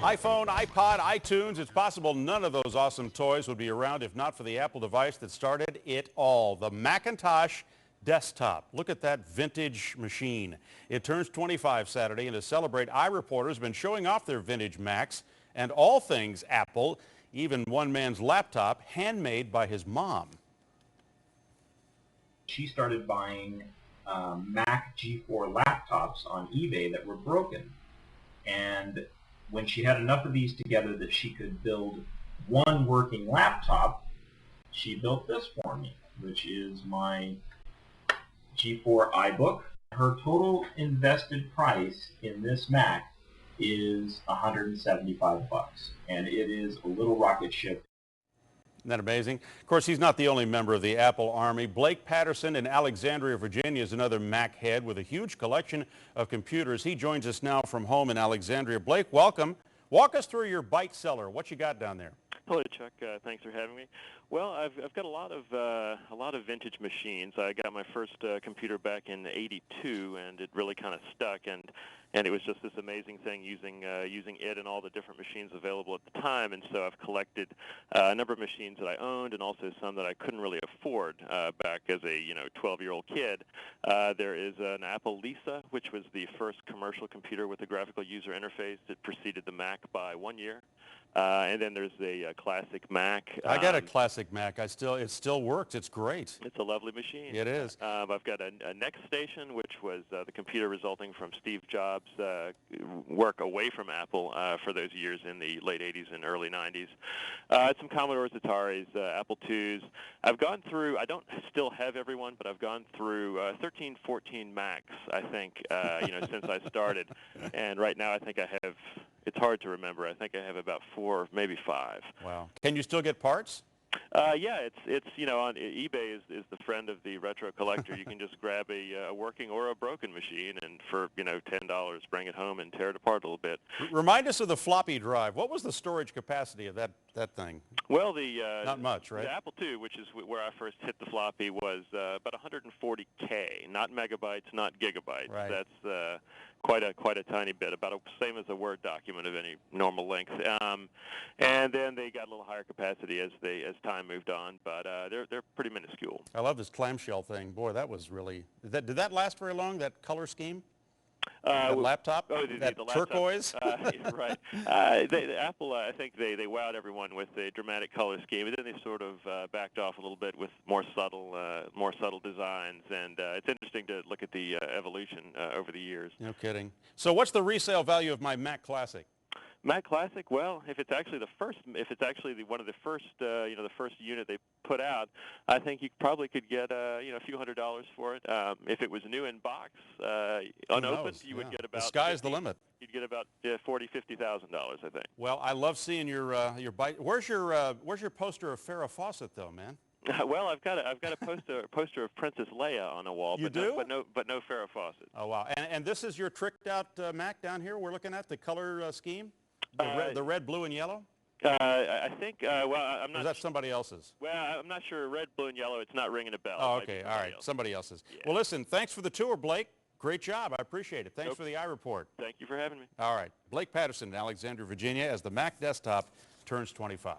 iPhone, iPod, iTunes, it's possible none of those awesome toys would be around if not for the Apple device that started it all, the Macintosh desktop. Look at that vintage machine. It turns 25 Saturday, and to celebrate, iReporter's been showing off their vintage Macs and all things Apple, even one man's laptop, handmade by his mom. She started buying Mac G4 laptops on eBay that were broken. And when she had enough of these together that she could build one working laptop, she built this for me, which is my G4 iBook. Her total invested price in this Mac is $175, and it is a little rocket ship. Isn't that amazing? Of course, he's not the only member of the Apple Army. Blake Patterson in Alexandria, Virginia is another Mac head with a huge collection of computers. He joins us now from home in Alexandria. Blake, welcome. Walk us through your bike cellar. What you got down there? Hello, Chuck. Thanks for having me. Well, I've got a lot of vintage machines. I got my first computer back in '82, and it really kind of stuck. And it was just this amazing thing using it and all the different machines available at the time. And so I've collected a number of machines that I owned, and also some that I couldn't really afford back as a 12-year-old kid. There is an Apple Lisa, which was the first commercial computer with a graphical user interface that preceded the Mac by 1 year. And then there's a classic Mac. I got a classic Mac. It still works. It's great. It's a lovely machine. It is. I've got a Next Station, which was the computer resulting from Steve Jobs' work away from Apple for those years in the late 80s and early 90s. Some Commodores, Ataris, Apple IIs. I've gone through, I don't still have everyone, but I've gone through 13, 14 Macs, I think, since I started. And right now I think I have, it's hard to remember. I think I have about 4, maybe 5. Wow. Can you still get parts? Yeah, it's on eBay is the friend of the retro collector. You can just grab a working or a broken machine, and for $10, bring it home and tear it apart a little bit. Remind us of the floppy drive. What was the storage capacity of that thing? Well, not much, right? The Apple II, which is where I first hit the floppy, was about 140K, not megabytes, not gigabytes. Right. That's quite a tiny bit, about the same as a Word document of any normal length. And then they got a little higher capacity as time moved on, but they're pretty minuscule. I love this clamshell thing. Boy, that was really. Did that last very long? That color scheme? That laptop? Oh, that the turquoise? Right. Apple, I think they wowed everyone with a dramatic color scheme, and then they sort of backed off a little bit with more subtle designs. And it's interesting to look at the evolution over the years. No kidding. So, what's the resale value of my Mac Classic? Mac Classic, well, if it's actually one of the first, the first unit they put out, I think you probably could get a few $100s for it. If it was new in box, unopened, you would get about. The sky's the limit. You'd get about $40,000-$50,000, I think. Well, I love seeing your bike. Where's your poster of Farrah Fawcett, though, man? Well, I've got a poster of Princess Leia on a wall. You but do? But no Farrah Fawcett. Oh wow! And this is your tricked out Mac down here. We're looking at the color scheme. The red, blue, and yellow? I think, well, I'm not... Or is that somebody else's? Well, I'm not sure. Red, blue, and yellow, it's not ringing a bell. Oh, okay. All right. Somebody else's. Yeah. Well, listen, thanks for the tour, Blake. Great job. I appreciate it. Thanks for the iReport. Thank you for having me. All right. Blake Patterson in Alexandria, Virginia, as the Mac desktop turns 25.